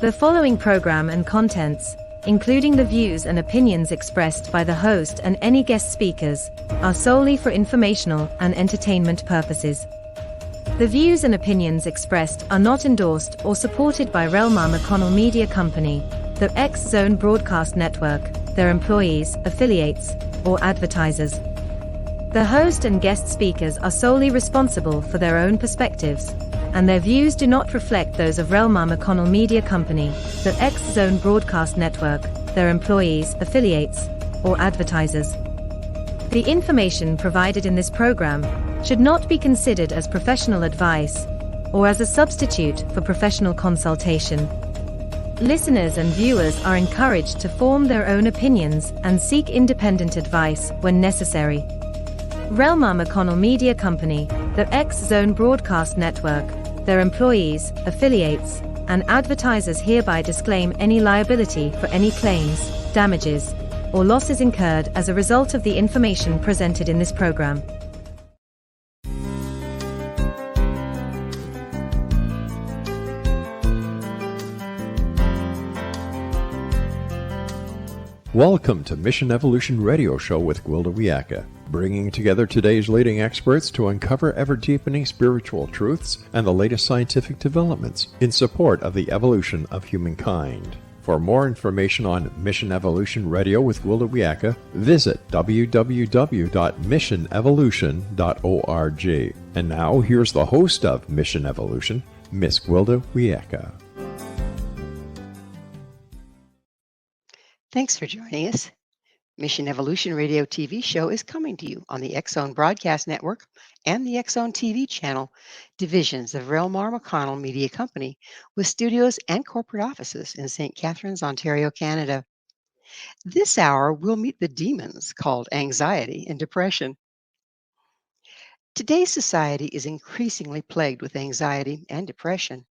The following program and contents, including the views and opinions expressed by the host and any guest speakers, are solely for informational and entertainment purposes. The views and opinions expressed are not endorsed or supported by Relmar McConnell Media Company, the X Zone Broadcast Network, their employees, affiliates, or advertisers. The host and guest speakers are solely responsible for their own perspectives, and their views do not reflect those of Relmar McConnell Media Company, the X Zone Broadcast Network, their employees, affiliates, or advertisers. The information provided in this program should not be considered as professional advice or as a substitute for professional consultation. Listeners and viewers are encouraged to form their own opinions and seek independent advice when necessary. Relmar McConnell Media Company, the X Zone Broadcast Network, their employees, affiliates, and advertisers hereby disclaim any liability for any claims, damages, or losses incurred as a result of the information presented in this program. Welcome to Mission Evolution Radio Show with Gwilda Wiyaka, bringing together today's leading experts to uncover ever-deepening spiritual truths and the latest scientific developments in support of the evolution of humankind. For more information on Mission Evolution Radio with Gwilda Wiyaka, visit www.missionevolution.org. And now, here's the host of Mission Evolution, Miss Gwilda Wiyaka. Thanks for joining us. Mission Evolution Radio TV show is coming to you on the X Zone Broadcast Network and the X Zone TV channel, divisions of Relmar McConnell Media Company, with studios and corporate offices in St. Catharines, Ontario, Canada. This hour, we'll meet the demons called anxiety and depression. Today's society is increasingly plagued with anxiety and depression.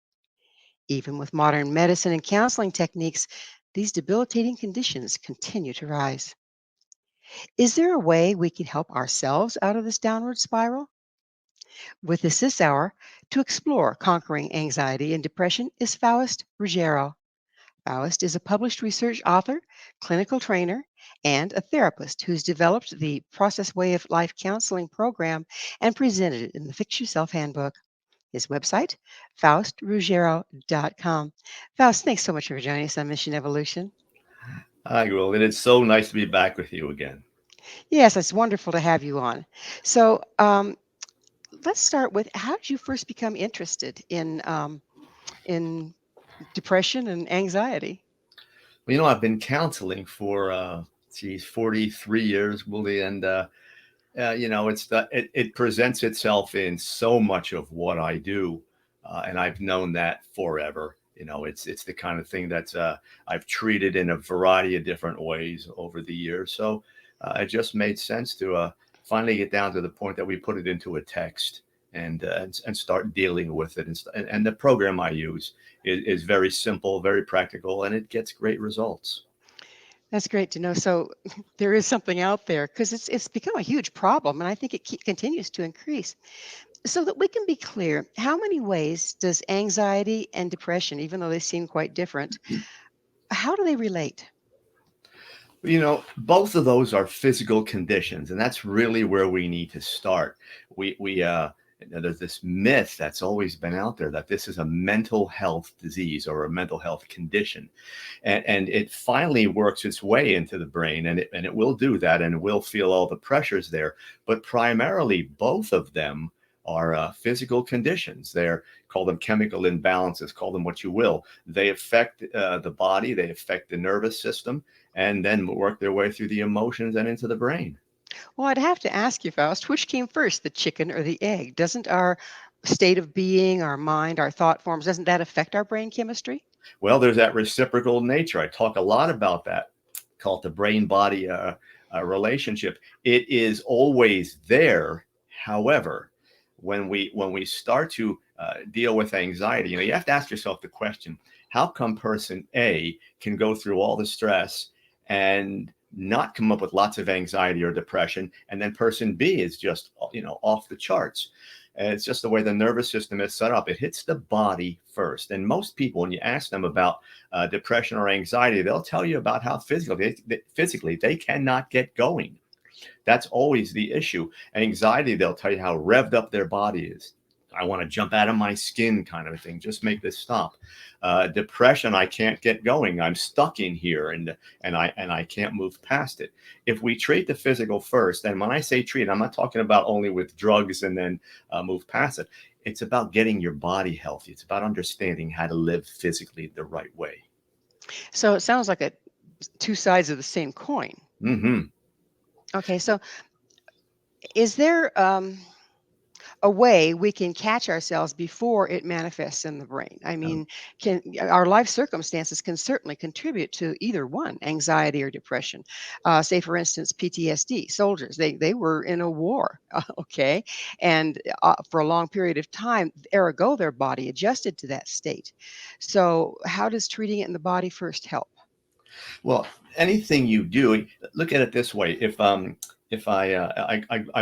Even with modern medicine and counseling techniques, these debilitating conditions continue to rise. Is there a way we can help ourselves out of this downward spiral? With us this hour, to explore conquering anxiety and depression is Faust Ruggiero. Faust is a published research author, clinical trainer, and a therapist who's developed the Process Way of Life counseling program and presented it in the Fix Yourself Handbook. His website, faustruggiero.com. Faust, thanks so much for joining us on Mission Evolution. Hi, Will. It is so nice to be back with you again. Yes, it's wonderful to have you on. So let's start with, how did you first become interested in depression and anxiety? Well, I've been counseling for 43 years, Willie, and it presents itself in so much of what I do, and I've known that forever. It's the kind of thing that I've treated in a variety of different ways over the years. So it just made sense to finally get down to the point that we put it into a text and start dealing with it. And the program I use is very simple, very practical, and it gets great results. That's great to know. So there is something out there, because it's become a huge problem, and I think it continues to increase. So that we can be clear, how many ways does anxiety and depression, even though they seem quite different, how do they relate? Both of those are physical conditions, and that's really where we need to start. There's this myth that's always been out there that this is a mental health disease or a mental health condition. And it finally works its way into the brain, and it will do that, and we'll feel all the pressures there. But primarily, both of them are physical conditions. Call them chemical imbalances, call them what you will. They affect the body, they affect the nervous system, and then work their way through the emotions and into the brain. Well, I'd have to ask you, Faust, which came first, the chicken or the egg? Doesn't our state of being, our mind, our thought forms, doesn't that affect our brain chemistry? Well, there's that reciprocal nature. I talk a lot about that, called the brain-body relationship. It is always there. However, when we start to deal with anxiety, you have to ask yourself the question, how come person A can go through all the stress and not come up with lots of anxiety or depression, and then person B is just off the charts? And it's just the way the nervous system is set up. It hits the body first. And most people, when you ask them about depression or anxiety, they'll tell you about how physically they cannot get going. That's always the issue. Anxiety, they'll tell you how revved up their body is. I want to jump out of my skin kind of a thing. Just make this stop. Depression, I can't get going. I'm stuck in here and I can't move past it. If we treat the physical first, and when I say treat, I'm not talking about only with drugs and then move past it. It's about getting your body healthy. It's about understanding how to live physically the right way. So it sounds like two sides of the same coin. Mm-hmm. Okay, so is there a way we can catch ourselves before it manifests in the brain? I mean, our life circumstances can certainly contribute to either one, anxiety or depression. Say, for instance, PTSD. Soldiers, they were in a war, okay, and for a long period of time, ergo, their body adjusted to that state. So, how does treating it in the body first help? Well, anything you do, look at it this way. If I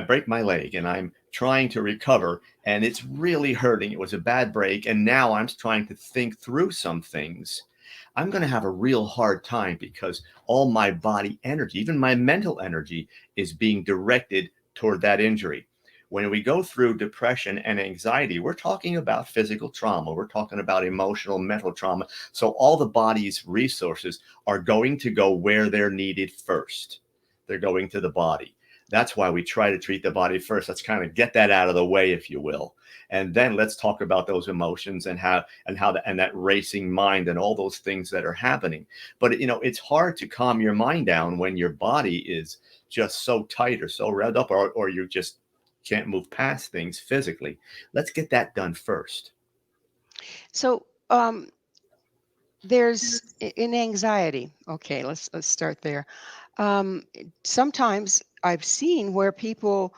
break my leg and I'm trying to recover and it's really hurting, it was a bad break, and now I'm trying to think through some things, I'm going to have a real hard time because all my body energy, even my mental energy, is being directed toward that injury. When we go through depression and anxiety, we're talking about physical trauma. We're talking about emotional, mental trauma. So all the body's resources are going to go where they're needed first. They're going to the body. That's why we try to treat the body first. Let's kind of get that out of the way, if you will. And then let's talk about those emotions and that racing mind and all those things that are happening. But, it's hard to calm your mind down when your body is just so tight or so revved up, or you just can't move past things physically. Let's get that done first. So, there's in anxiety. Okay, let's start there. Um, Sometimes I've seen where people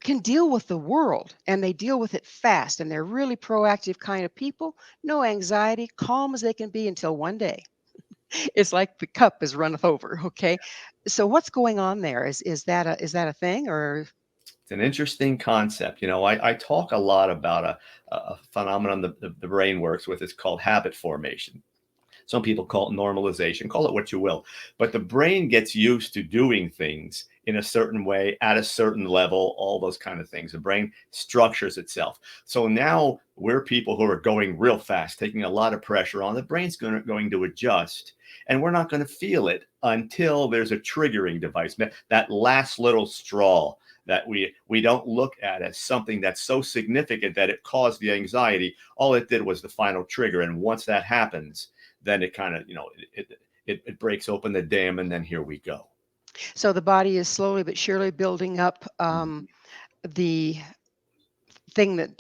can deal with the world and they deal with it fast and they're really proactive kind of people. No anxiety, calm as they can be until one day it's like the cup is runneth over. Okay, so what's going on there? Is that a thing or? It's an interesting concept. I talk a lot about a phenomenon the brain works with. It's called habit formation. Some people call it normalization, call it what you will. But the brain gets used to doing things in a certain way at a certain level, all those kind of things. The brain structures itself. So now we're people who are going real fast, taking a lot of pressure on. The brain's going to adjust, and we're not going to feel it until there's a triggering device, that last little straw that we don't look at as something that's so significant that it caused the anxiety. All it did was the final trigger. And once that happens, then it kind of, it breaks open the dam, and then here we go. So the body is slowly but surely building up the thing that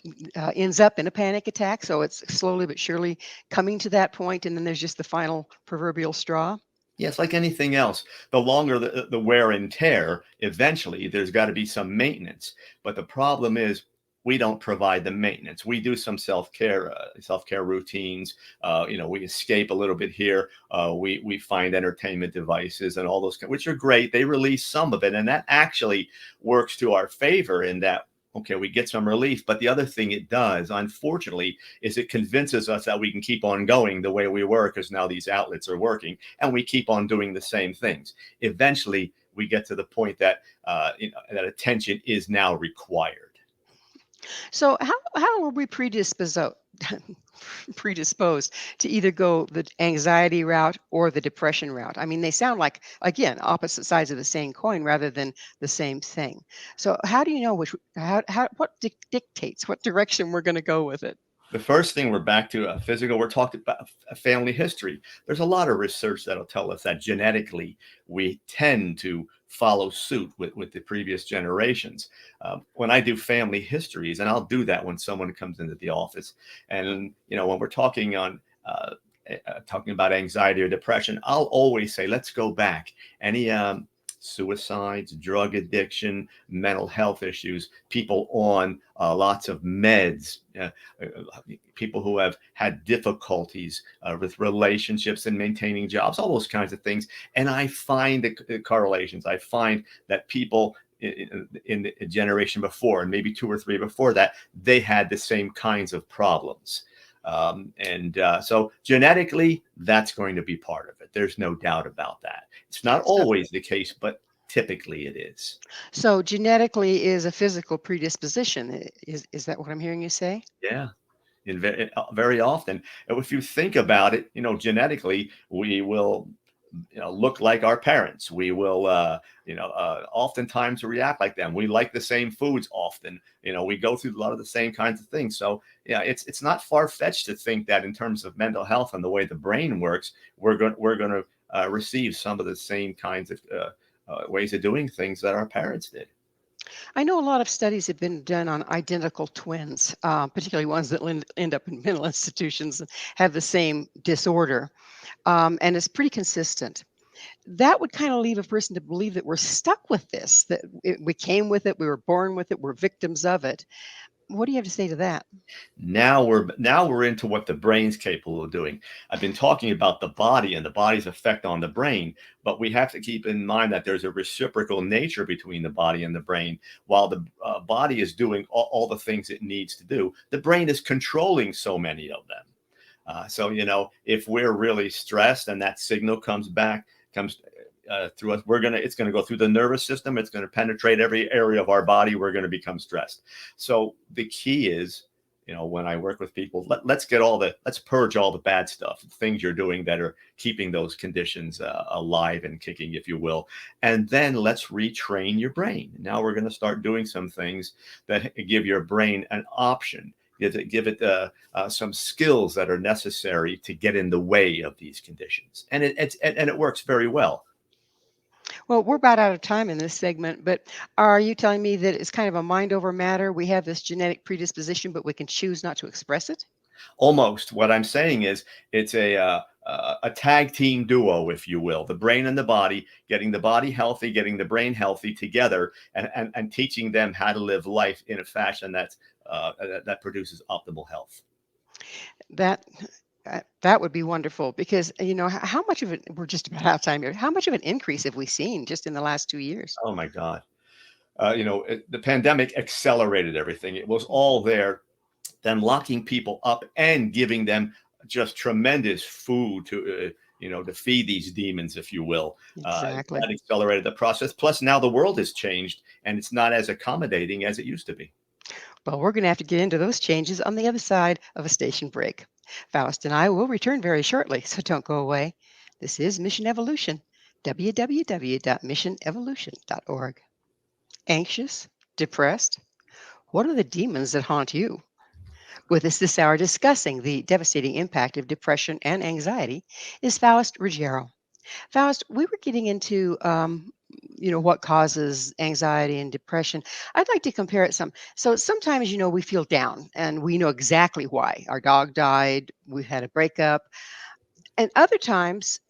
ends up in a panic attack. So it's slowly but surely coming to that point, and then there's just the final proverbial straw. Yes, like anything else, the longer the wear and tear, eventually there's got to be some maintenance. But the problem is we don't provide the maintenance. We do some self-care routines. We escape a little bit here. We find entertainment devices and all those, which are great. They release some of it, and that actually works to our favor in that, okay, we get some relief. But the other thing it does, unfortunately, is it convinces us that we can keep on going the way we were because now these outlets are working, and we keep on doing the same things. Eventually, we get to the point that that attention is now required. So how are we predisposed to either go the anxiety route or the depression route? I mean, they sound like, again, opposite sides of the same coin rather than the same thing. So how do you know what dictates what direction we're going to go with it? The first thing, we're back to physical. We're talking about family history. There's a lot of research that'll tell us that genetically we tend to follow suit with the previous generations. When I do family histories, and I'll do that when someone comes into the office, and when we're talking talking about anxiety or depression, I'll always say, let's go back. Any suicides, drug addiction, mental health issues, people on lots of meds, people who have had difficulties with relationships and maintaining jobs, all those kinds of things. And I find the correlations. I find that people in the generation before, and maybe 2 or 3 before that, they had the same kinds of problems. So genetically, that's going to be part of it. There's no doubt about that. It's not So, always the case, but typically it is. so genetically is a physical predisposition. Is that what I'm hearing you say? Yeah. Very often, if you think about it, genetically, we will, look like our parents. We will, oftentimes react like them. We like the same foods often. We go through a lot of the same kinds of things. So, yeah, it's not far fetched to think that in terms of mental health and the way the brain works, we're going to receive some of the same kinds of ways of doing things that our parents did. I know a lot of studies have been done on identical twins, particularly ones that end up in mental institutions and have the same disorder, and it's pretty consistent. That would kind of leave a person to believe that we're stuck with this, that we came with it, we were born with it, we're victims of it. What do you have to say to that? Now we're into what the brain's capable of doing. I've been talking about the body and the body's effect on the brain, but we have to keep in mind that there's a reciprocal nature between the body and the brain. While the body is doing all the things it needs to do, the brain is controlling so many of them. So, if we're really stressed and that signal comes through us, it's going to go through the nervous system. It's going to penetrate every area of our body. We're going to become stressed. So the key is, when I work with people, let's purge all the bad stuff, things you're doing that are keeping those conditions alive and kicking, if you will. And then let's retrain your brain. Now we're going to start doing some things that give your brain an option. Give it some skills that are necessary to get in the way of these conditions. And it works very well. Well, we're about out of time in this segment, but are you telling me that it's kind of a mind over matter? We have this genetic predisposition, but we can choose not to express it? Almost. What I'm saying is it's a tag team duo, if you will, the brain and the body, getting the body healthy, getting the brain healthy together, and teaching them how to live life in a fashion that produces optimal health. That that would be wonderful because how much of it, we're just about out of time here. How much of an increase have we seen just in the last 2 years? Oh my God. The pandemic accelerated everything. It was all there, then locking people up and giving them just tremendous food to feed these demons, if you will. Exactly. That accelerated the process. Plus, now the world has changed and it's not as accommodating as it used to be. Well, we're going to have to get into those changes on the other side of a station break. Faust and I will return very shortly, so don't go away. This is Mission Evolution, www.missionevolution.org. Anxious? Depressed? What are the demons that haunt you? With us this hour discussing the devastating impact of depression and anxiety is Faust Ruggiero. Faust, we were getting into what causes anxiety and depression. I'd like to compare it some. So sometimes, we feel down and we know exactly why. Our dog died, we had a breakup, and other times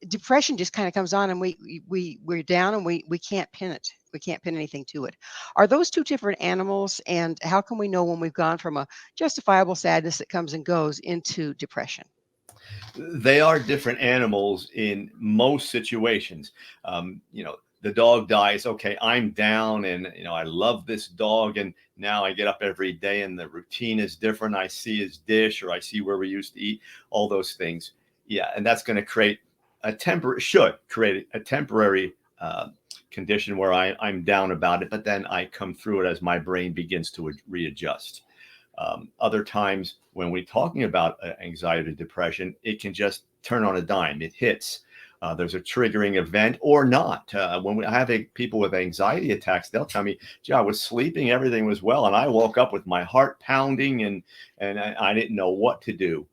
depression just kind of comes on and we're down and we can't pin it. We can't pin anything to it. Are those two different animals? And how can we know when we've gone from a justifiable sadness that comes and goes into depression? They are different animals in most situations. The dog dies. Okay, I'm down and, I love this dog. And now I get up every day and the routine is different. I see his dish or I see where we used to eat, all those things. Yeah. And that's going to create should create a temporary condition where I'm down about it, but then I come through it as my brain begins to readjust. Other times when we're talking about anxiety or depression, it can just turn on a dime. It hits. There's a triggering event or not. When we have people with anxiety attacks, they'll tell me, gee, I was sleeping, everything was well, and I woke up with my heart pounding and I didn't know what to do.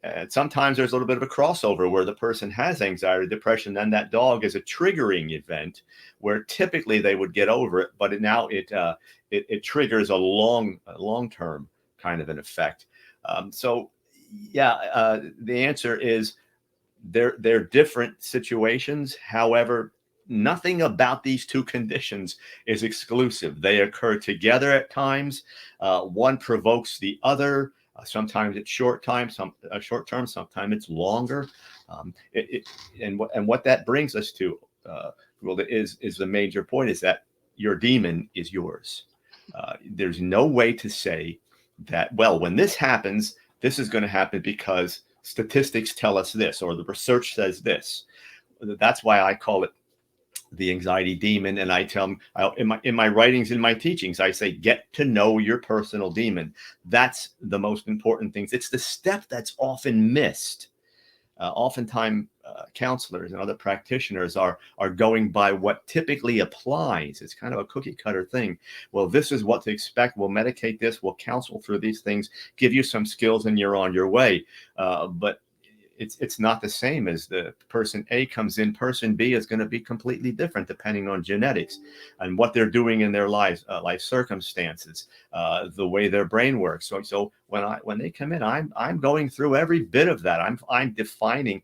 And sometimes there's a little bit of a crossover where the person has anxiety or depression, then that dog is a triggering event where typically they would get over it, but it triggers a long-term kind of an effect. The answer is they're different situations. However, nothing about these two conditions is exclusive. They occur together at times. One provokes the other. Sometimes it's short term, sometimes it's longer. And what that brings us to, Gwilda, is the major point, is that your demon is yours. There's no way to say that, well, when this happens, this is going to happen because statistics tell us this, or the research says this. That's why I call it the anxiety demon. And I tell them, in my writings, in my teachings, I say, get to know your personal demon. That's the most important thing. It's the step that's often missed. Oftentimes, counselors and other practitioners are going by what typically applies. It's kind of a cookie cutter thing. Well, this is what to expect. We'll medicate this. We'll counsel through these things, give you some skills, and you're on your way. But it's not the same as the person A comes in. Person B is going to be completely different depending on genetics and what they're doing in their lives, life circumstances, the way their brain works. So when they come in, I'm going through every bit of that. I'm defining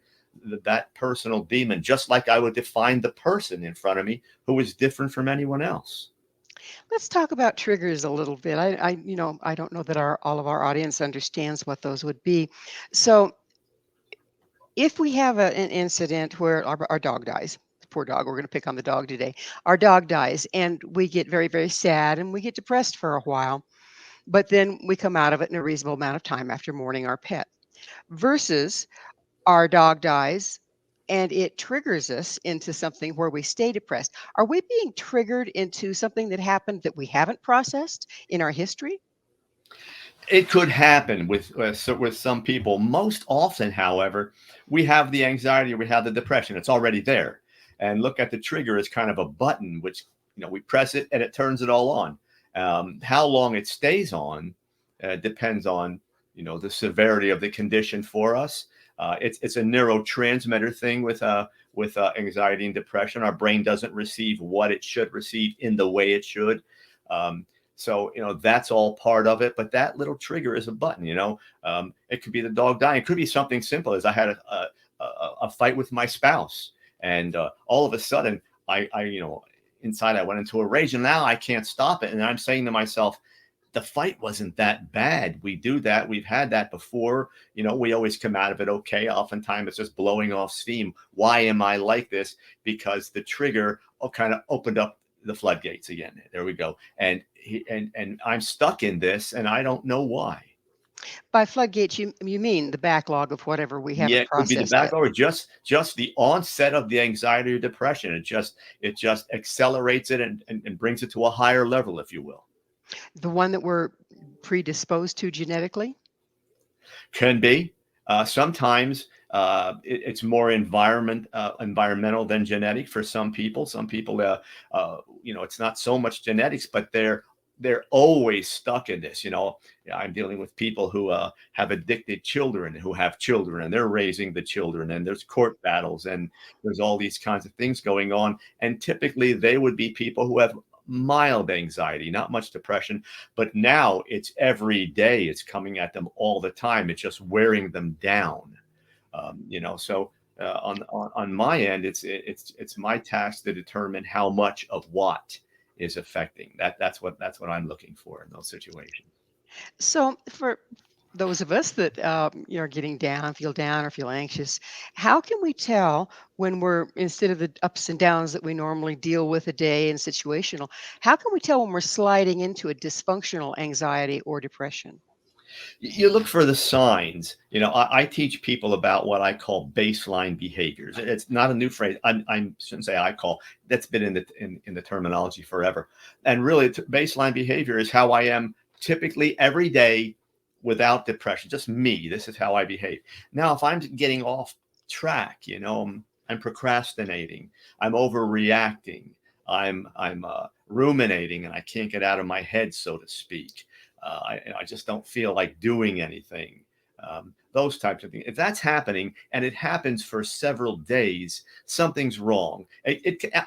that personal demon, just like I would define the person in front of me who is different from anyone else. Let's talk about triggers a little bit. I don't know that all of our audience understands what those would be. So if we have an incident where our dog dies, poor dog, we're going to pick on the dog today. Our dog dies, and we get very, very sad, and we get depressed for a while, but then we come out of it in a reasonable amount of time after mourning our pet. Versus our dog dies, and it triggers us into something where we stay depressed. Are we being triggered into something that happened that we haven't processed in our history? It could happen with some people. Most often, however, we have the anxiety, we have the depression. It's already there. And look at the trigger as kind of a button, which, we press it and it turns it all on. How long it stays on depends on, the severity of the condition for us. It's a neurotransmitter thing with anxiety and depression. Our brain doesn't receive what it should receive in the way it should. So, that's all part of it. But that little trigger is a button, it could be the dog dying. It could be something simple as I had a fight with my spouse. And all of a sudden, inside I went into a rage, and now I can't stop it. And I'm saying to myself, the fight wasn't that bad. We do that. We've had that before. We always come out of it okay. Oftentimes it's just blowing off steam. Why am I like this? Because the trigger kind of opened up the floodgates again. There we go. And I'm stuck in this, and I don't know why. By floodgates, you mean the backlog of whatever we haven't Yeah, it could be the processed yet. backlog, or just the onset of the anxiety or depression. It just accelerates it and brings it to a higher level, if you will. The one that we're predisposed to genetically? Can be. Sometimes it's more environmental than genetic for some people. Some people, it's not so much genetics, but they're always stuck in this. I'm dealing with people who have addicted children, who have children, and they're raising the children, and there's court battles, and there's all these kinds of things going on. And typically they would be people who have mild anxiety, not much depression, but now it's every day. It's coming at them all the time. It's just wearing them down. So on my end, it's my task to determine how much of what is affecting that's what I'm looking for in those situations. So for those of us that are getting down, or feel anxious, how can we tell when we're, instead of the ups and downs that we normally deal with a day and situational, how can we tell when we're sliding into a dysfunctional anxiety or depression? You look for the signs. I teach people about what I call baseline behaviors. It's not a new phrase. I shouldn't say I call. That's been in the terminology forever. And really, baseline behavior is how I am typically every day without depression. Just me. This is how I behave. Now, if I'm getting off track, I'm procrastinating. I'm overreacting. I'm ruminating, and I can't get out of my head, so to speak. I just don't feel like doing anything. Those types of things. If that's happening, and it happens for several days, something's wrong.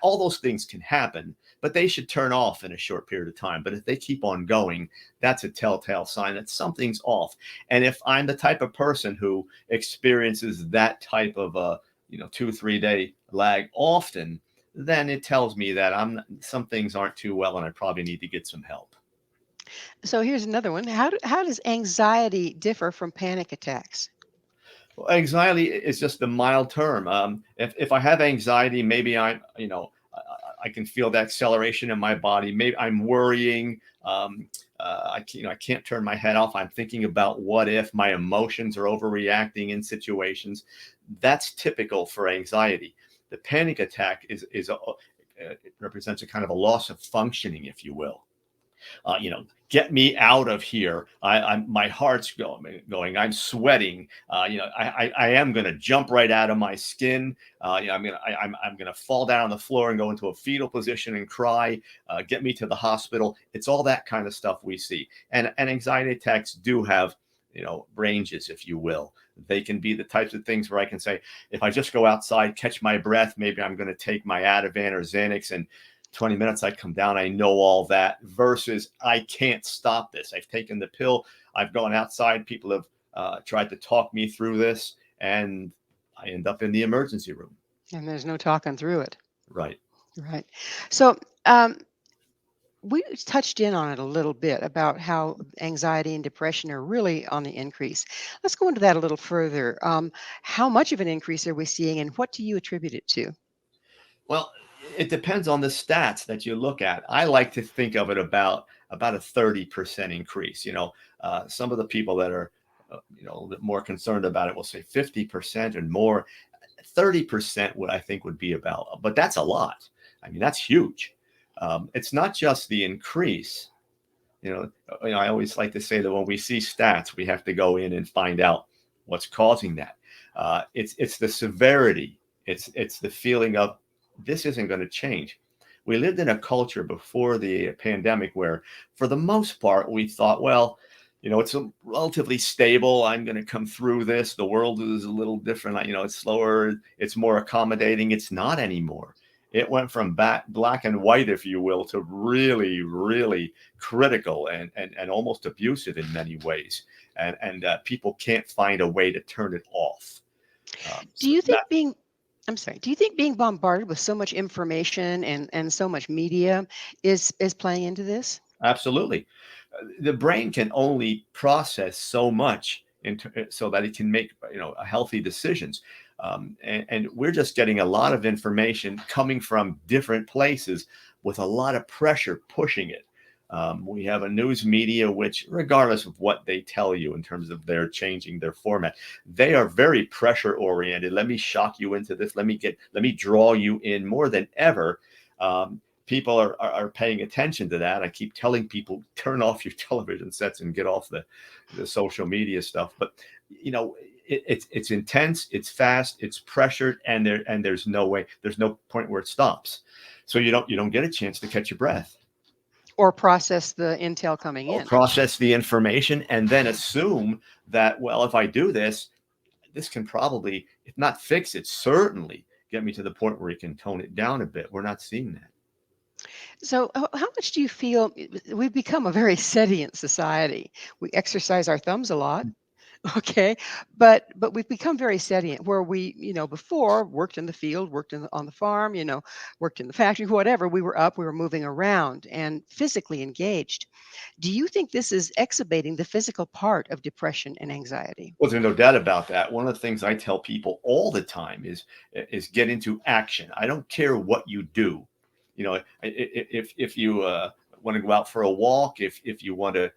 All those things can happen, but they should turn off in a short period of time. But if they keep on going, that's a telltale sign that something's off. And if I'm the type of person who experiences that type of 2-3 day lag often, then it tells me that some things aren't too well, and I probably need to get some help. So here's another one. How does anxiety differ from panic attacks? Well, anxiety is just a mild term. If I have anxiety, maybe I can feel the acceleration in my body. Maybe I'm worrying. I can't turn my head off. I'm thinking about what if. My emotions are overreacting in situations. That's typical for anxiety. The panic attack it represents a kind of a loss of functioning, if you will. Get me out of here. My heart's going. I'm sweating. I am going to jump right out of my skin. I'm going to fall down on the floor and go into a fetal position and cry. Get me to the hospital. It's all that kind of stuff we see. And anxiety attacks do have, ranges, if you will. They can be the types of things where I can say, if I just go outside, catch my breath, maybe I'm going to take my Ativan or Xanax, and 20 minutes I come down, I know all that, versus I can't stop this. I've taken the pill. I've gone outside. People have tried to talk me through this, and I end up in the emergency room. And there's no talking through it. Right. Right. So we touched in on it a little bit about how anxiety and depression are really on the increase. Let's go into that a little further. How much of an increase are we seeing, and what do you attribute it to? Well, it depends on the stats that you look at. I like to think of it about a 30% increase. Some of the people that are a little bit more concerned about it will say 50% and more. 30% what I think would be about, but that's a lot. I mean, that's huge. It's not just the increase. I always like to say that when we see stats, we have to go in and find out what's causing that. It's the severity. It's the feeling of, this isn't going to change. We lived in a culture before the pandemic where, for the most part, we thought, well, it's relatively stable. I'm going to come through this. The world is a little different. It's slower. It's more accommodating. It's not anymore. It went from black and white, if you will, to really, really critical and almost abusive in many ways. And people can't find a way to turn it off. Do you think do you think being bombarded with so much information and so much media is playing into this? Absolutely. The brain can only process so much so that it can make healthy decisions. And we're just getting a lot of information coming from different places with a lot of pressure pushing it. We have a news media which, regardless of what they tell you in terms of their changing their format, they are very pressure oriented. Let me shock you into this. Let me draw you in more than ever. People are paying attention to that. I keep telling people, turn off your television sets and get off the social media stuff. But it's intense, it's fast, it's pressured, and there's no point where it stops. So you don't get a chance to catch your breath. Or process the intel coming in. Process the information and then assume that, well, if I do this can probably, if not fix it, certainly get me to the point where it can tone it down a bit. We're not seeing that. So how much do you feel we've become a very sedient society? We exercise our thumbs a lot. Okay, but we've become very sedient, where we, before worked in the field, worked on the farm, worked in the factory, whatever. We were moving around and physically engaged. Do you think this is exacerbating the physical part of depression and anxiety? Well, there's no doubt about that. One of the things I tell people all the time is get into action. I don't care what you do. If you want to go out for a walk, if you want to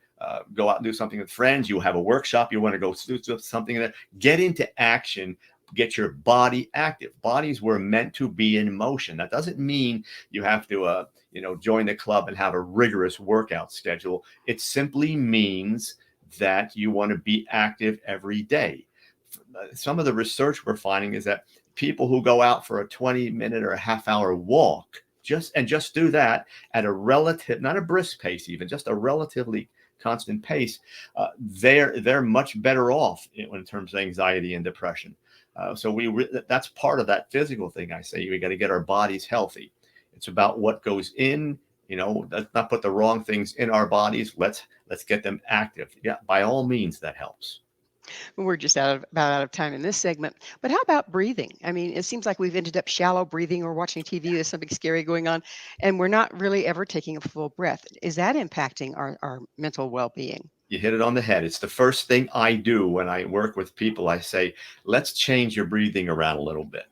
go out and do something with friends, you have a workshop, you want to go do something that, get into action, get your body active. Bodies were meant to be in motion. That doesn't mean you have to join the club and have a rigorous workout schedule. It simply means that you want to be active every day. Some of the research we're finding is that people who go out for a 20-minute or a half-hour walk, just do that at a relative, not a brisk pace even, just a relatively constant pace, they're much better off in terms of anxiety and depression. So that's part of that physical thing. I say we got to get our bodies healthy. It's about what goes in. Let's not put the wrong things in our bodies. Let's get them active. Yeah, by all means, that helps. We're just about out of time in this segment. But how about breathing? I mean, it seems like we've ended up shallow breathing or watching TV. There's something scary going on, and we're not really ever taking a full breath. Is that impacting our mental well-being? You hit it on the head. It's the first thing I do when I work with people. I say, let's change your breathing around a little bit.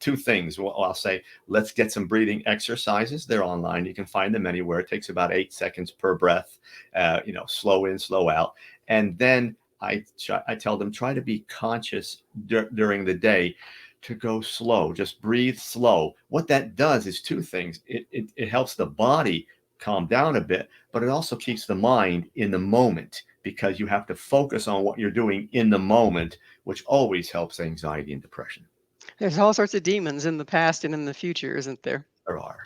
two things. Well, I'll say, let's get some breathing exercises. They're online. You can find them anywhere. It takes about 8 seconds per breath, slow in, slow out. And then I tell them, try to be conscious during the day, to go slow, just breathe slow. What that does is two things. It helps the body calm down a bit, but it also keeps the mind in the moment, because you have to focus on what you're doing in the moment, which always helps anxiety and depression. There's all sorts of demons in the past and in the future, isn't there? There are.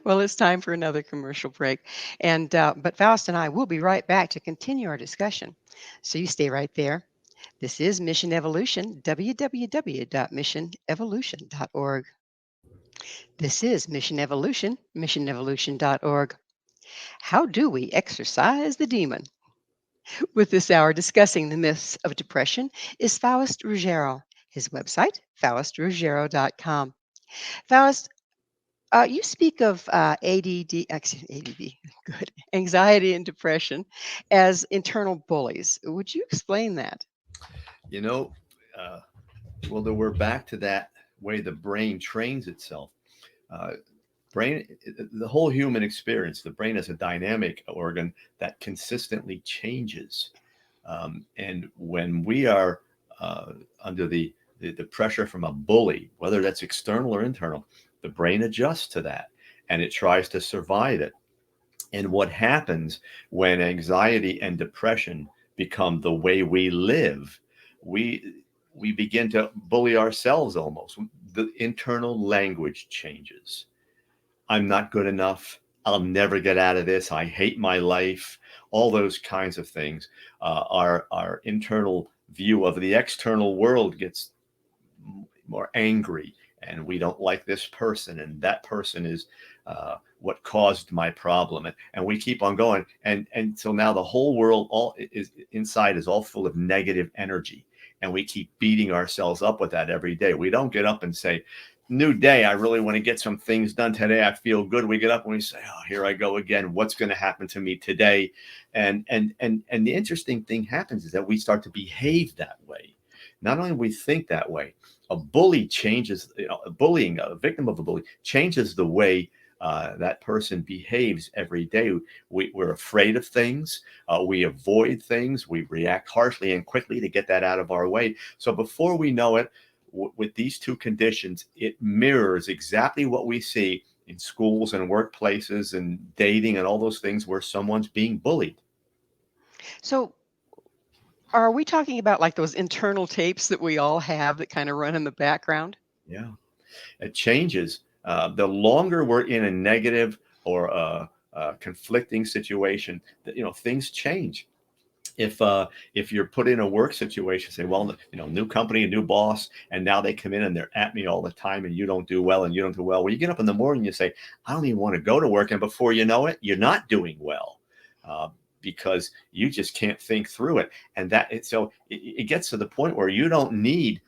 Well, it's time for another commercial break. But Faust and I will be right back to continue our discussion. So you stay right there. This is Mission Evolution, www.missionevolution.org. This is Mission Evolution, missionevolution.org. How do we exorcise the demon? With this hour discussing the myths of depression is Faust Ruggiero. His website, faustruggiero.com. Faust, you speak of ADD, good, anxiety and depression as internal bullies. Would you explain that? You know, well, then we're back to that way the brain trains itself. Uh, the whole human experience, the brain is a dynamic organ that consistently changes. And when we are under the pressure from a bully, whether that's external or internal, the brain adjusts to that and it tries to survive it. And what happens when anxiety and depression become the way we live, we begin to bully ourselves almost. The internal language changes. I'm not good enough. I'll never get out of this. I hate my life. All those kinds of things. Our internal view of the external world gets more angry, and we don't like this person, and that person is what caused my problem, and we keep on going, and so now the whole world all is inside is all full of negative energy, and we keep beating ourselves up with that every day. We don't get up and say, new day, I really want to get some things done today. I feel good. We get up and we say, oh, here I go again. What's going to happen to me today? And the interesting thing happens is that we start to behave that way. Not only do we think that way, a bully changes, a victim of a bully changes the way that person behaves every day. We're afraid of things. We avoid things. We react harshly and quickly to get that out of our way. So before we know it, with these two conditions, it mirrors exactly what we see in schools and workplaces and dating and all those things where someone's being bullied. So, are we talking about like those internal tapes that we all have that kind of run in the background? Yeah, it changes. The longer we're in a negative or a conflicting situation, things change. If you're put in a work situation, say, well, new company, a new boss, and now they come in and they're at me all the time, and you don't do well, and you don't do well. Well, you get up in the morning, you say, I don't even want to go to work, and before you know it, you're not doing well, because you just can't think through it, and so it gets to the point where you don't need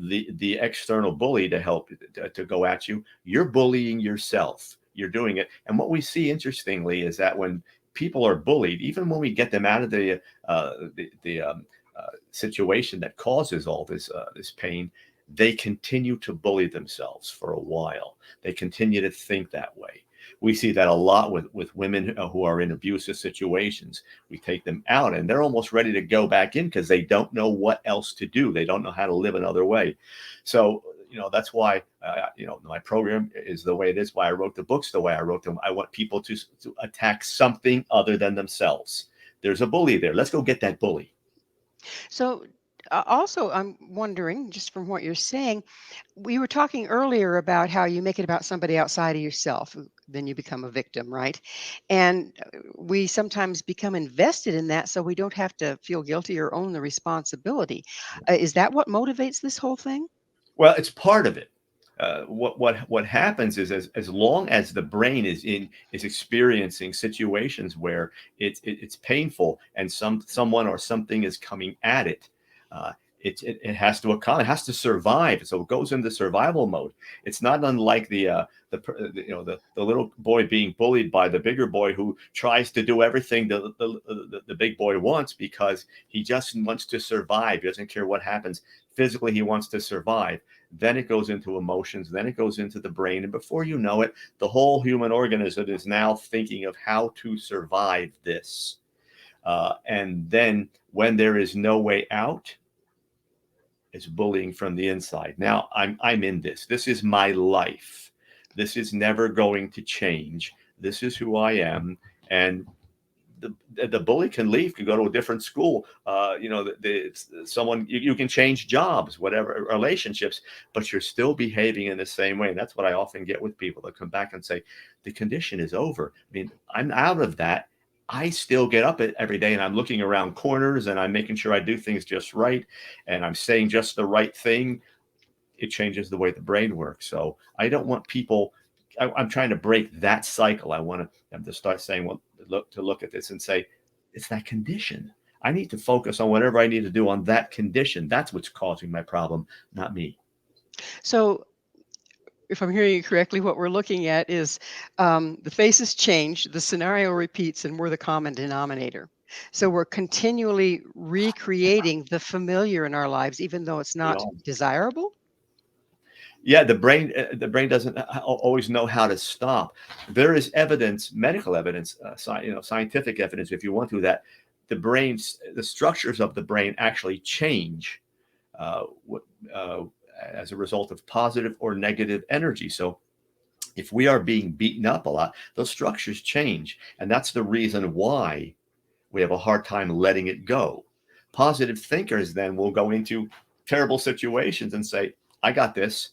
the external bully to help to go at you. You're bullying yourself. You're doing it, and what we see, interestingly, is that when people are bullied, even when we get them out of the situation that causes all this pain, they continue to bully themselves for a while. They continue to think that way. We see that a lot with women who are in abusive situations. We take them out and they're almost ready to go back in because they don't know what else to do. They don't know how to live another way. So, that's why, my program is the way it is, why I wrote the books the way I wrote them. I want people to attack something other than themselves. There's a bully there. Let's go get that bully. So, also, I'm wondering, just from what you're saying, we were talking earlier about how you make it about somebody outside of yourself, then you become a victim, right? And we sometimes become invested in that so we don't have to feel guilty or own the responsibility. Is that what motivates this whole thing? Well, it's part of it. What happens is as long as the brain is experiencing situations where it's painful and someone or something is coming at it, It has to it has to survive, so it goes into survival mode. It's not unlike the little boy being bullied by the bigger boy who tries to do everything the big boy wants because he just wants to survive. He doesn't care what happens physically. He wants to survive. Then it goes into emotions. Then it goes into the brain, and before you know it, the whole human organism is now thinking of how to survive this. And then when there is no way out, it's bullying from the inside. Now I'm in this. This is my life. This is never going to change. This is who I am. And the bully can leave, can go to a different school. Someone you can change jobs, whatever, relationships, but you're still behaving in the same way. And that's what I often get with people that come back and say, the condition is over. I mean, I'm out of that. I still get up every day and I'm looking around corners and I'm making sure I do things just right. And I'm saying just the right thing. It changes the way the brain works. So I don't want people, I'm trying to break that cycle. I want them to start saying, well, look at this and say, it's that condition. I need to focus on whatever I need to do on that condition. That's what's causing my problem, not me. So if I'm hearing you correctly, what we're looking at is the faces change, the scenario repeats, and we're the common denominator. So we're continually recreating the familiar in our lives, even though it's not desirable. Yeah, the brain doesn't always know how to stop. There is evidence, medical evidence, scientific evidence, if you want to, that the structures of the brain actually change as a result of positive or negative energy. So if we are being beaten up a lot, those structures change. And that's the reason why we have a hard time letting it go. Positive thinkers then will go into terrible situations and say, I got this.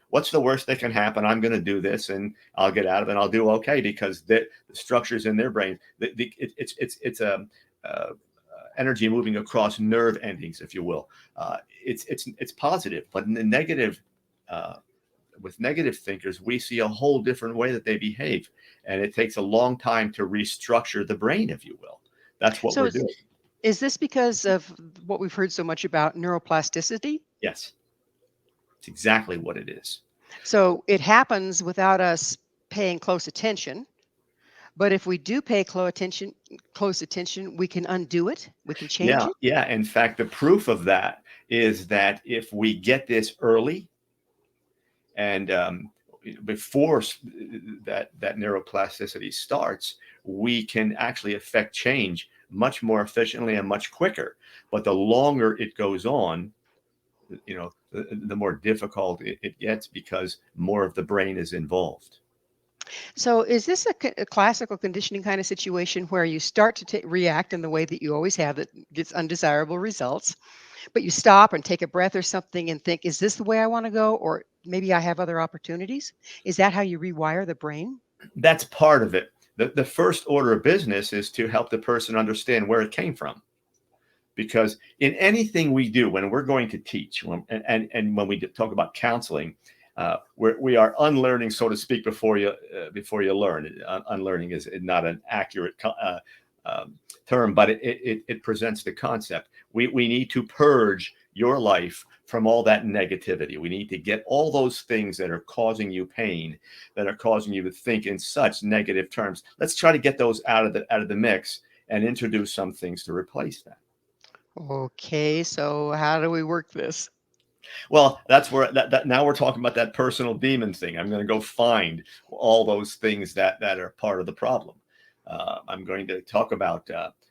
What's the worst that can happen? I'm going to do this and I'll get out of it and I'll do okay, because the structures in their brain, it's energy moving across nerve endings, if you will. It's positive, but in the negative, with negative thinkers, we see a whole different way that they behave, and it takes a long time to restructure the brain, if you will. That's what we're doing. Is this because of what we've heard so much about neuroplasticity? Yes, it's exactly what it is. So it happens without us paying close attention. But if we do pay close attention, we can undo it. We can change it. Yeah. In fact, the proof of that is that if we get this early and before that neuroplasticity starts, we can actually affect change much more efficiently and much quicker. But the longer it goes on, the more difficult it gets, because more of the brain is involved. So is this a classical conditioning kind of situation where you start to react in the way that you always have that gets undesirable results, but you stop and take a breath or something and think, is this the way I want to go? Or maybe I have other opportunities? Is that how you rewire the brain? That's part of it. The first order of business is to help the person understand where it came from. Because in anything we do, when we're going to teach, and when we talk about counseling, we are unlearning, so to speak, before you learn. Unlearning is not an accurate term, but it presents the concept. We need to purge your life from all that negativity. We need to get all those things that are causing you pain, that are causing you to think in such negative terms. Let's try to get those out of the mix and introduce some things to replace that. Okay, so how do we work this? Well, that's where that now we're talking about that personal demon thing. I'm going to go find all those things that are part of the problem. I'm going to talk about,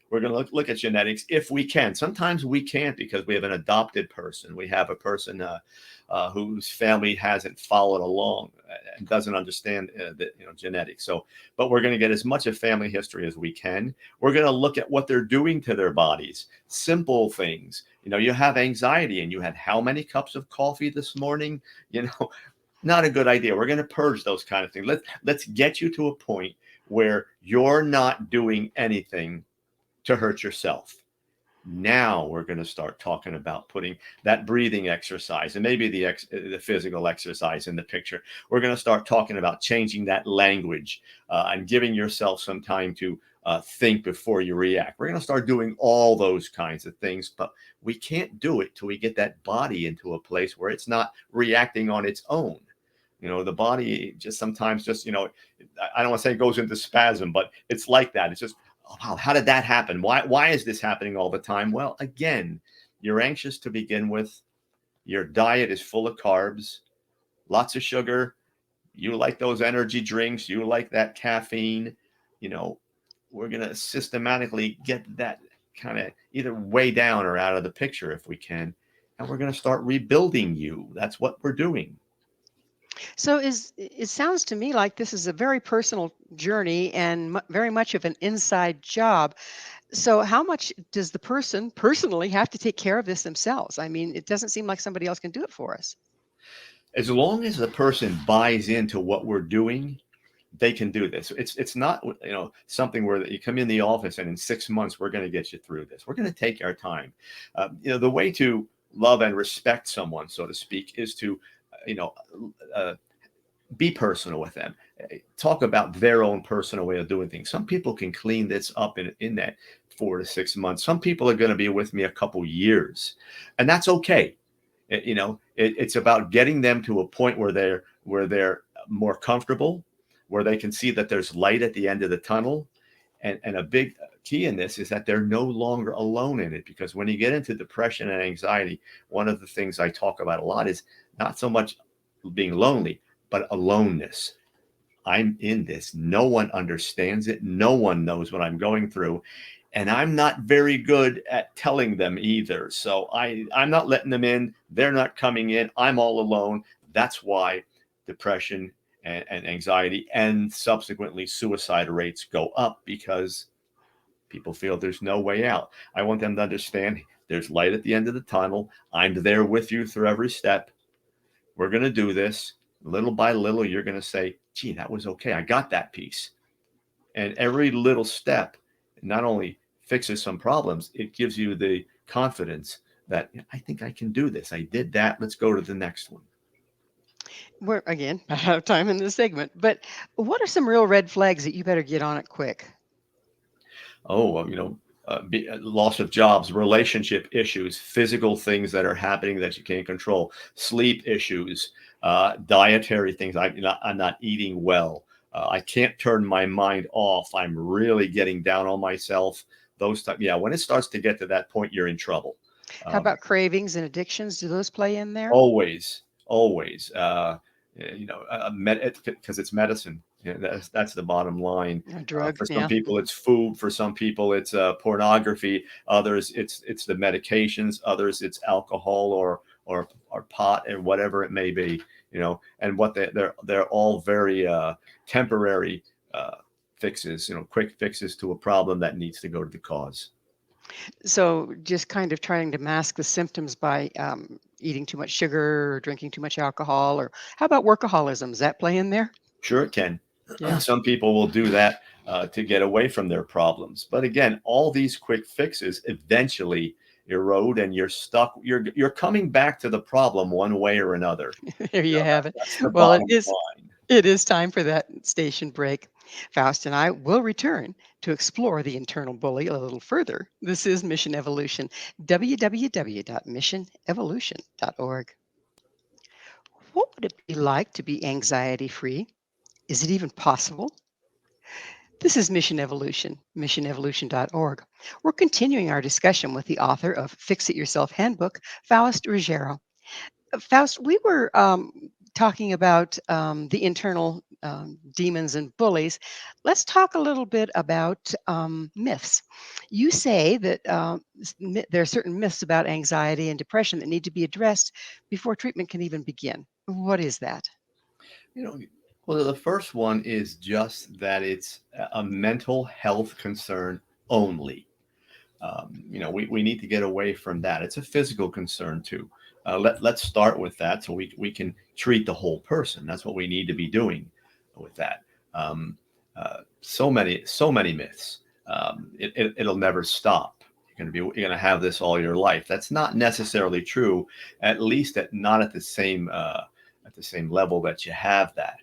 we're going to look at genetics if we can. Sometimes we can't because we have an adopted person. We have a person whose family hasn't followed along and doesn't understand genetics. So, but we're going to get as much of family history as we can. We're going to look at what they're doing to their bodies. Simple things. You have anxiety and you had how many cups of coffee this morning? Not a good idea. We're going to purge those kind of things. Let's get you to a point where you're not doing anything to hurt yourself. Now we're going to start talking about putting that breathing exercise and maybe the physical exercise in the picture. We're going to start talking about changing that language and giving yourself some time to think before you react. We're going to start doing all those kinds of things, but we can't do it till we get that body into a place where it's not reacting on its own. The body just sometimes just, I don't want to say it goes into spasm, but it's like that. It's just, oh, wow, how did that happen? Why is this happening all the time? Well, again, you're anxious to begin with. Your diet is full of carbs, lots of sugar. You like those energy drinks. You like that caffeine. We're going to systematically get that kind of either way down or out of the picture if we can. And we're going to start rebuilding you. That's what we're doing. So it sounds to me like this is a very personal journey and very much of an inside job. So how much does the person personally have to take care of this themselves? I mean, it doesn't seem like somebody else can do it for us. As long as the person buys into what we're doing, they can do this. It's not, something where you come in the office and in 6 months, we're going to get you through this. We're going to take our time. The way to love and respect someone, so to speak, is to, be personal with them. Talk about their own personal way of doing things. Some people can clean this up in that 4 to 6 months. Some people are going to be with me a couple years, and that's okay. It's about getting them to a point where they're more comfortable, where they can see that there's light at the end of the tunnel. And a big key in this is that they're no longer alone in it, because when you get into depression and anxiety, one of the things I talk about a lot is not so much being lonely, but aloneness. I'm in this. No one understands it. No one knows what I'm going through. And I'm not very good at telling them either. So I'm not letting them in. They're not coming in. I'm all alone. That's why depression and anxiety and subsequently suicide rates go up, because people feel there's no way out. I want them to understand there's light at the end of the tunnel. I'm there with you through every step. We're going to do this. Little by little, you're going to say, gee, that was okay. I got that piece. And every little step not only fixes some problems, it gives you the confidence that I think I can do this. I did that. Let's go to the next one. We're again out of time in this segment, but what are some real red flags that you better get on it quick? Loss of jobs, relationship issues, physical things that are happening that you can't control, sleep issues, dietary things. I'm not eating well. I can't turn my mind off. I'm really getting down on myself. Those type. Yeah, when it starts to get to that point, you're in trouble. How about cravings and addictions? Do those play in there? Always. Because it's medicine. That's the bottom line. A drug, For some yeah. people, it's food. For some people, it's pornography. Others, it's the medications. Others, it's alcohol or pot and whatever it may be. And what they're all very temporary fixes. Quick fixes to a problem that needs to go to the cause. So just kind of trying to mask the symptoms by eating too much sugar or drinking too much alcohol, or how about workaholism? Does that play in there? Sure, it can. Yeah. Some people will do that to get away from their problems. But again, all these quick fixes eventually erode, and you're stuck. You're coming back to the problem one way or another. There you have it. That's the Well, bottom line. it is time for that station break. Faust and I will return to explore the internal bully a little further. This is Mission Evolution, www.missionevolution.org. What would it be like to be anxiety free? Is it even possible? This is Mission Evolution, missionevolution.org. We're continuing our discussion with the author of Fix It Yourself Handbook, Faust Ruggiero. Faust, we were talking about the internal demons and bullies. Let's talk a little bit about myths. You say that there are certain myths about anxiety and depression that need to be addressed before treatment can even begin. What is that? Well, the first one is just that it's a mental health concern only. We need to get away from that. It's a physical concern too. Let's start with that so we can treat the whole person. That's what we need to be doing with that. So many myths. It'll never stop. You're gonna have this all your life. That's not necessarily true. At least not at the same level that you have that.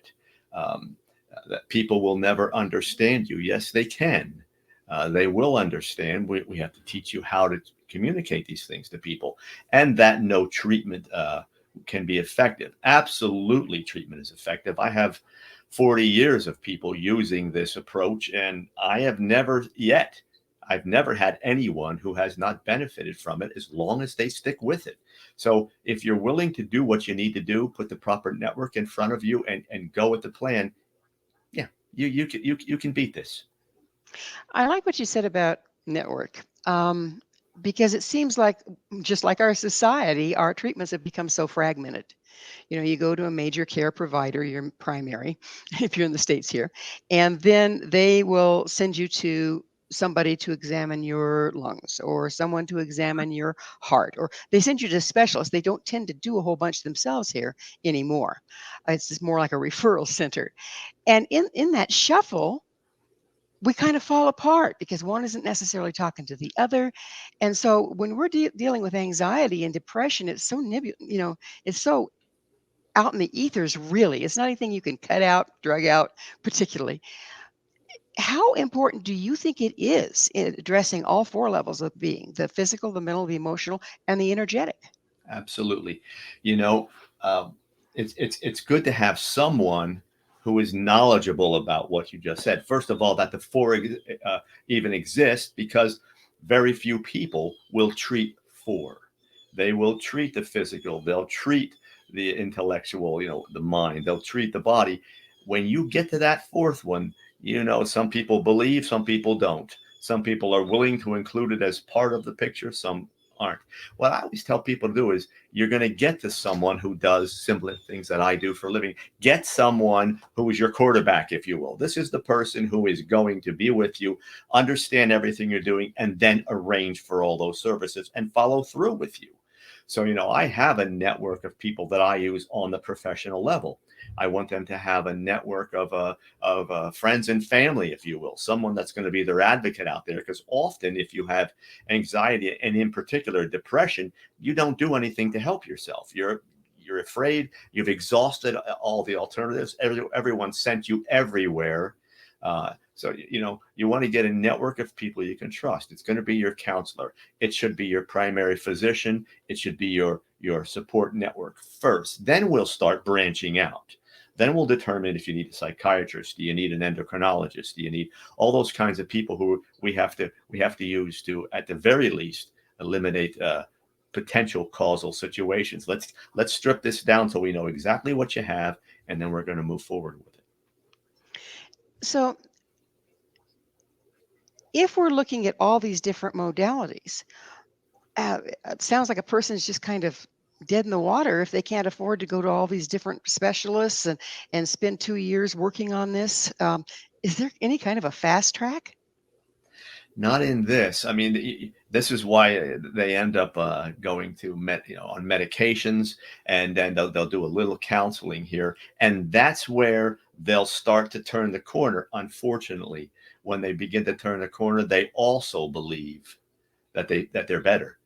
That people will never understand you. Yes, they can. They will understand. We have to teach you how to communicate these things to people, and that no treatment can be effective. Absolutely, treatment is effective. I have 40 years of people using this approach, and I've never had anyone who has not benefited from it as long as they stick with it. So if you're willing to do what you need to do, put the proper network in front of you and go with the plan, yeah, you can beat this. I like what you said about network, because it seems like, just like our society, our treatments have become so fragmented. You go to a major care provider, your primary, if you're in the States here, and then they will send you to somebody to examine your lungs, or someone to examine your heart, or they send you to specialists. They don't tend to do a whole bunch themselves here anymore. It's just more like a referral center. And in that shuffle, we kind of fall apart because one isn't necessarily talking to the other. And so when we're dealing with anxiety and depression, it's so it's so out in the ethers, really. It's not anything you can cut out, drug out, particularly. How important do you think it is in addressing all four levels of being: the physical, the mental, the emotional, and the energetic? Absolutely. You know, it's good to have someone who is knowledgeable about what you just said. First of all, that the four even exist, because very few people will treat four. They will treat the physical. They'll treat the intellectual. The mind. They'll treat the body. When you get to that fourth one, some people believe, some people don't. Some people are willing to include it as part of the picture. Some aren't. What I always tell people to do is, you're going to get to someone who does similar things that I do for a living. Get someone who is your quarterback, if you will. This is the person who is going to be with you, understand everything you're doing, and then arrange for all those services and follow through with you. So, I have a network of people that I use on the professional level. I want them to have a network of friends and family, if you will, someone that's going to be their advocate out there. Because often, if you have anxiety, and in particular depression, you don't do anything to help yourself. You're afraid. You've exhausted all the alternatives. Everyone sent you everywhere. So, you want to get a network of people you can trust. It's going to be your counselor. It should be your primary physician. It should be your support network first. Then we'll start branching out. Then we'll determine if you need a psychiatrist. Do you need an endocrinologist? Do you need all those kinds of people who we have to use to, at the very least, eliminate potential causal situations. Let's strip this down so we know exactly what you have, and then we're going to move forward with it. So if we're looking at all these different modalities, it sounds like a person's just kind of dead in the water if they can't afford to go to all these different specialists and spend 2 years working on this. Is there any kind of a fast track? Not in this. I mean, this is why they end up going to on medications, and then they'll do a little counseling here, and that's where they'll start to turn the corner. Unfortunately, when they begin to turn the corner, they also believe that they're better.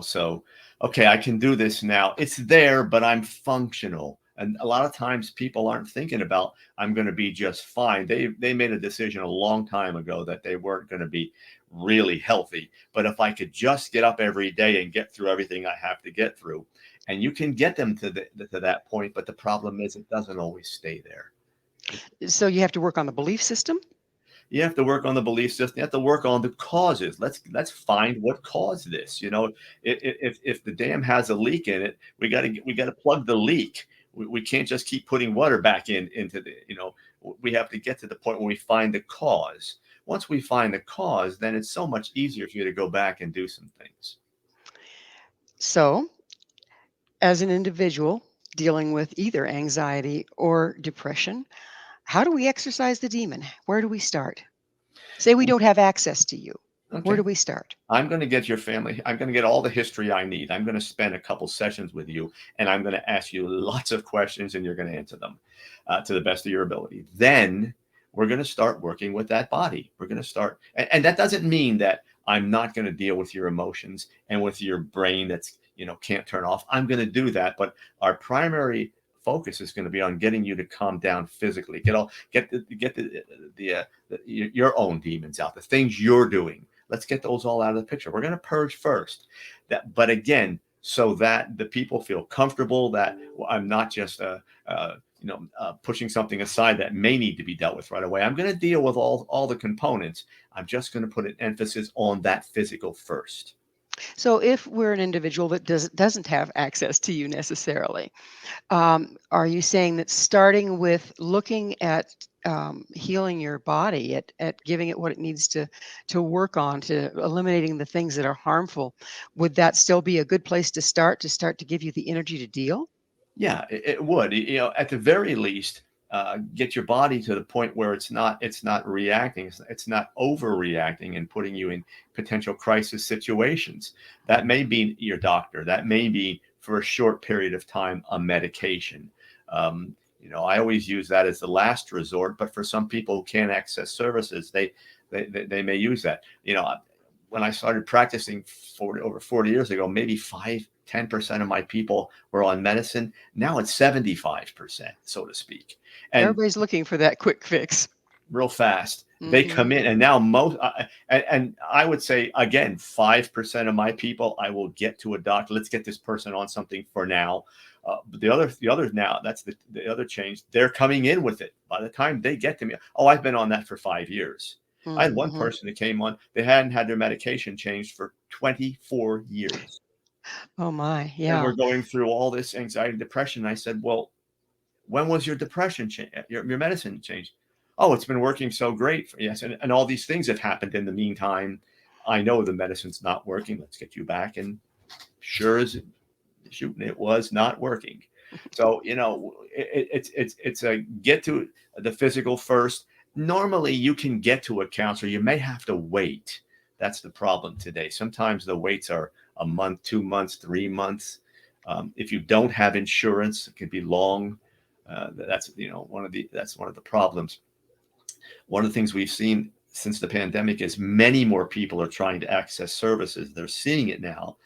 So okay, I can do this now. It's there, but I'm functional. And a lot of times people aren't thinking about, I'm going to be just fine. They made a decision a long time ago that they weren't going to be really healthy. But if I could just get up every day and get through everything I have to get through, and you can get them to that point. But the problem is, it doesn't always stay there. So you have to work on the belief system. You have to work on the belief system. You have to work on the causes. Let's find what caused this. If the dam has a leak in it, we got to plug the leak. We can't just keep putting water back into the. We have to get to the point where we find the cause. Once we find the cause, then it's so much easier for you to go back and do some things. So, as an individual dealing with either anxiety or depression, how do we exercise the demon? Where do we start? Say we don't have access to you. Okay. Where do we start? I'm going to get your family. I'm going to get all the history I need. I'm going to spend a couple sessions with you, and I'm going to ask you lots of questions, and you're going to answer them to the best of your ability. Then we're going to start working with that body. We're going to start. And that doesn't mean that I'm not going to deal with your emotions and with your brain that's, can't turn off. I'm going to do that. But our primary focus is going to be on getting you to calm down physically, get your own demons out, the things you're doing. Let's get those all out of the picture. We're going to purge first. But again, so that the people feel comfortable that I'm not just pushing something aside that may need to be dealt with right away. I'm going to deal with all the components. I'm just going to put an emphasis on that physical first. So if we're an individual that doesn't have access to you necessarily, are you saying that starting with looking at healing your body, at giving it what it needs to work on, to eliminating the things that are harmful, would that still be a good place to start to give you the energy to deal? Yeah, it would. At the very least, get your body to the point where it's not reacting, it's not overreacting and putting you in potential crisis situations. That may be your doctor. That may be for a short period of time a medication. I always use that as the last resort. But for some people who can't access services, they may use that. When I started practicing over 40 years ago, maybe 10% of my people were on medicine. Now it's 75%, so to speak. And everybody's looking for that quick fix. Real fast. They come in, and now and I would say, again, 5% of my people, I will get to a doctor. Let's get this person on something for now. But the others now, that's the other change. They're coming in with it. By the time they get to me, I've been on that for 5 years. I had one person that came on, they hadn't had their medication changed for 24 years. Oh my, yeah. And we're going through all this anxiety, depression. I said, well, when was your depression your medicine changed? Oh, it's been working so great. Yes. And all these things have happened in the meantime. I know the medicine's not working. Let's get you back. And sure as shooting, it was not working. So, it's a get to the physical first. Normally you can get to a counselor. You may have to wait. That's the problem today. Sometimes the waits are a month, 2 months, 3 months. If you don't have insurance, it can be long. That's one of the problems. One of the things we've seen since the pandemic is many more people are trying to access services. They're seeing it now,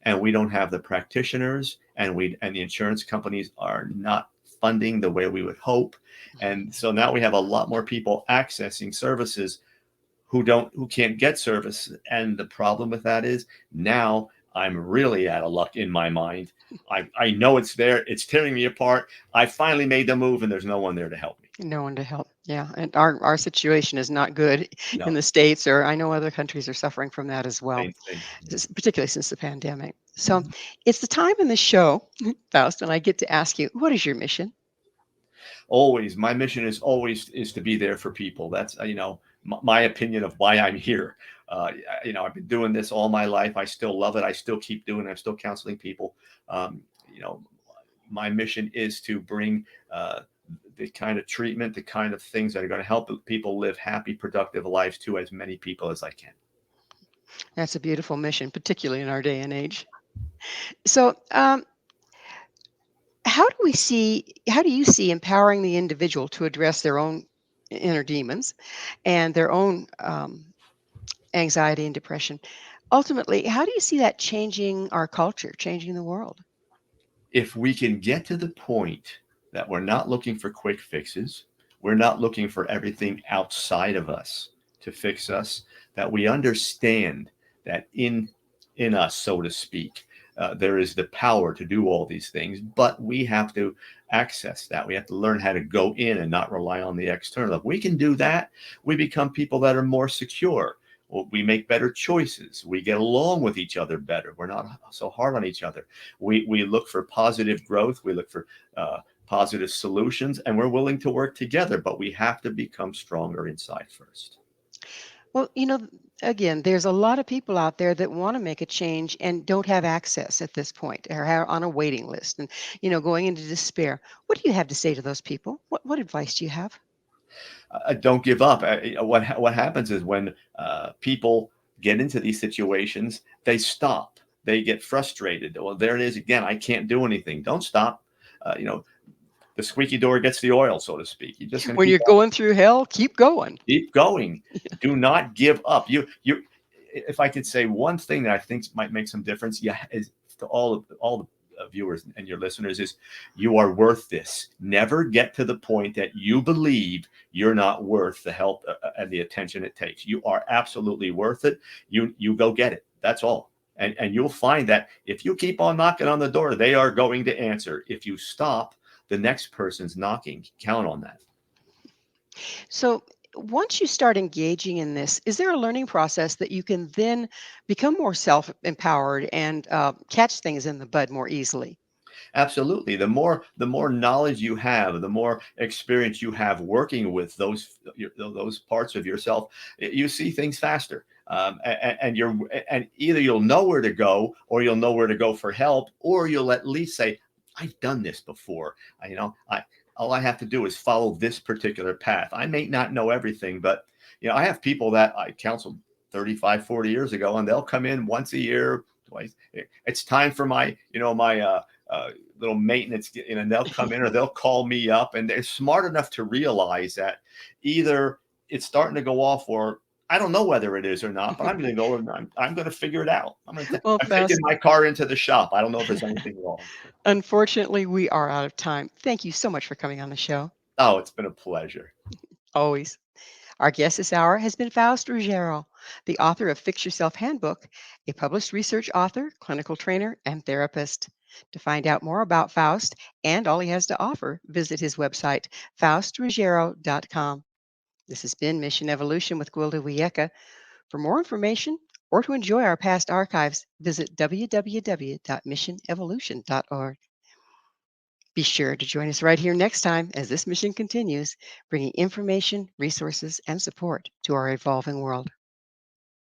and we don't have the practitioners, and the insurance companies are not funding the way we would hope. And so now we have a lot more people accessing services who can't get service. And the problem with that is now I'm really out of luck in my mind. I know it's there. It's tearing me apart. I finally made the move, and there's no one there to help me. No one to help. Yeah. And our situation is not good in the States, or I know other countries are suffering from that as well, particularly since the pandemic. So it's the time in the show, Faust, and I get to ask you, what is your mission? Always. My mission is to be there for people. That's, my opinion of why I'm here. I've been doing this all my life. I still love it. I still keep doing it. I'm still counseling people. My mission is to bring the kind of treatment, the kind of things that are going to help people live happy, productive lives to as many people as I can. That's a beautiful mission, particularly in our day and age. So, how do you see empowering the individual to address their own inner demons and their own anxiety and depression? Ultimately, how do you see that changing our culture, changing the world? If we can get to the point that we're not looking for quick fixes, we're not looking for everything outside of us to fix us, that we understand that in us, so to speak, there is the power to do all these things, but we have to access that. We have to learn how to go in and not rely on the external. If we can do that, we become people that are more secure. We make better choices. We get along with each other better. We're not so hard on each other. We look for positive growth. We look for positive solutions, and we're willing to work together, but we have to become stronger inside first. Well, again, there's a lot of people out there that want to make a change and don't have access at this point, or are on a waiting list and, going into despair. What do you have to say to those people? What advice do you have? Don't give up. What happens is when people get into these situations, they stop. They get frustrated. Well, there it is again. I can't do anything. Don't stop. The squeaky door gets the oil, so to speak. When you're going through hell, keep going. Keep going. Do not give up. If I could say one thing that I think might make some difference, is to all the viewers and your listeners is you are worth this. Never get to the point that you believe you're not worth the help and the attention it takes. You are absolutely worth it. You go get it. That's all. And you'll find that if you keep on knocking on the door, they are going to answer. If you stop, the next person's knocking. Count on that. So once you start engaging in this, is there a learning process that you can then become more self-empowered and catch things in the bud more easily? Absolutely. The more knowledge you have, the more experience you have working with those parts of yourself, you see things faster. And either you'll know where to go, or you'll know where to go for help, or you'll at least say, I've done this before. I all I have to do is follow this particular path. I may not know everything, but I have people that I counseled 35, 40 years ago, and they'll come in once a year, twice. It's time for my little maintenance, and they'll come in or they'll call me up, and they're smart enough to realize that either it's starting to go off, or I don't know whether it is or not, but I'm going to go and I'm going to figure it out. Well, I'm taking Faust, my car into the shop. I don't know if there's anything wrong. unfortunately, we are out of time. Thank you so much for coming on the show. Oh, it's been a pleasure. Always. Our guest this hour has been Faust Ruggiero, the author of Fix Yourself Handbook, a published research author, clinical trainer, and therapist. To find out more about Faust and all he has to offer, visit his website, faustruggiero.com. This has been Mission Evolution with Gwilda Wiyaka. For more information or to enjoy our past archives, visit www.missionevolution.org. Be sure to join us right here next time as this mission continues, bringing information, resources, and support to our evolving world.